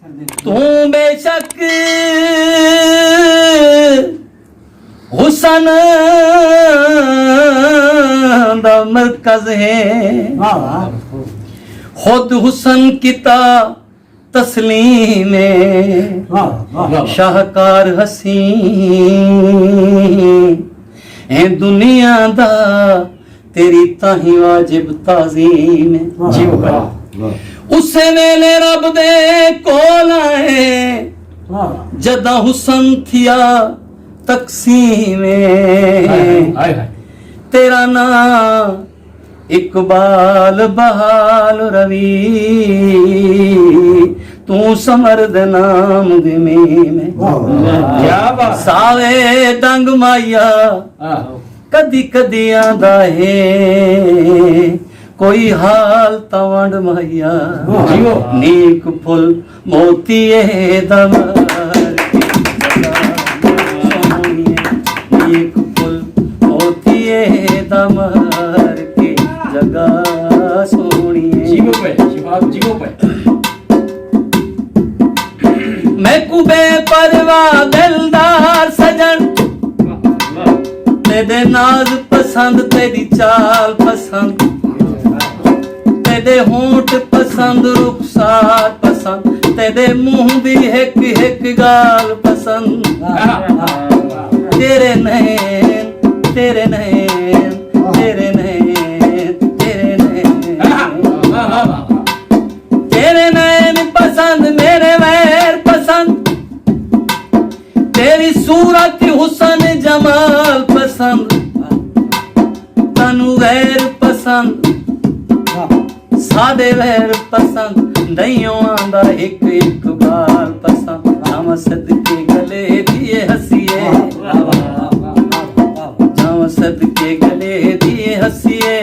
तू बेशक हुसन दा मरकज है, खुद हुसन किता तस्लीम शाहकार हसी ए दुनिया दा तेरी ताही वाजिब ताजीम उसे वेले रब दे कोल आए जदा हुसन थिया तकसीम तेरा ना इकबाल बहाल रवि तू समर्द नाम दे में सावे डंग माया कदी कदी आंदा है कोई हाल तवंड माया नीक फुल मोती दमर नीक फुल मोती दमर के जगह सोनिए मैं कुबे परवा दिलदार सजन तेरे नाज पसंद तेरी चाल पसंद तेरे होंठ पसंद रुखसार पसंद तेरे मुंह दी हिक हिक गाल पसंद तेरे नैन तेरे नैन तेरे नैन तेरे नैन तेरे नैन पसंद मेरे वैर पसंद तेरी सूरत हुसन जमाल पसंद तनु वैर पसंद सादे वैर पसंद दइयों आंदा एक इकबाल पसंद जाम सदके गले दिए हसीए जाम सदके गले दिए हसीए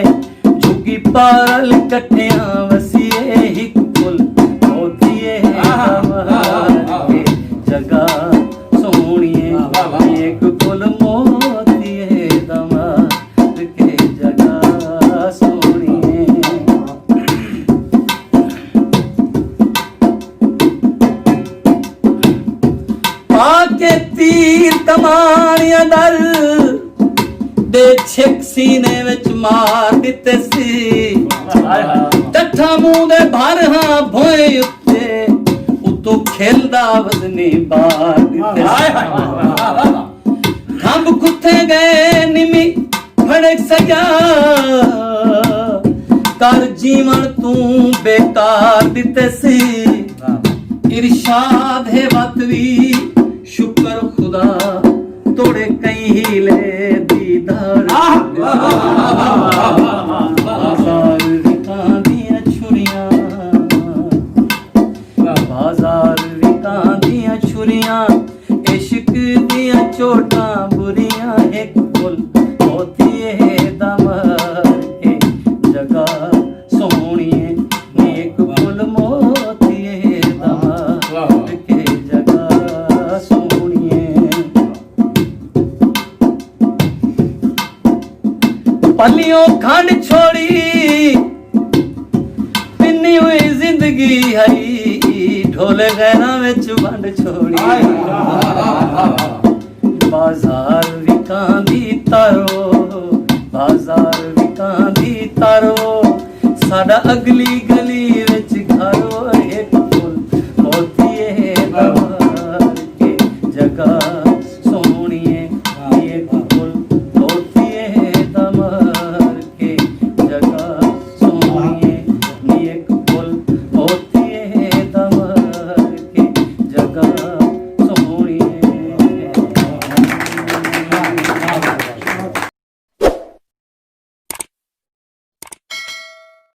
झुगी पारल कठिया वसीए हिक फुल मोतिए जगह सोनिए एक फुल मोतिए दमाद के जगह सोनिए आके तीर कमानिया दर दे छिक सीने विच मार दिते सी टठा मुंह दे भर हां भोए उत्ते उतो खेलदा वजनी बार दिते खंभ कुथे गए निमी फड़क सया कर जीवन तू बेकार दिते सी इरशाद है वतवी शुक्र खुदा तोड़े कई हीले दीदार बाजार विकां दियां छुरियां बाजार विकां दियां छुरियां इश्क दियां चोटां बुरियां एक फुल मोती दमर के जगह सोहणिए एक फुल मोती दमर के जगह सोहणिए पलियों खंड छोड़ी पिन्नी हुई जिंदगी हई ढोले गैरा विच वंड छोड़ी बाजार विकां दी तारो बाजार विकां दी तारो साडा अगली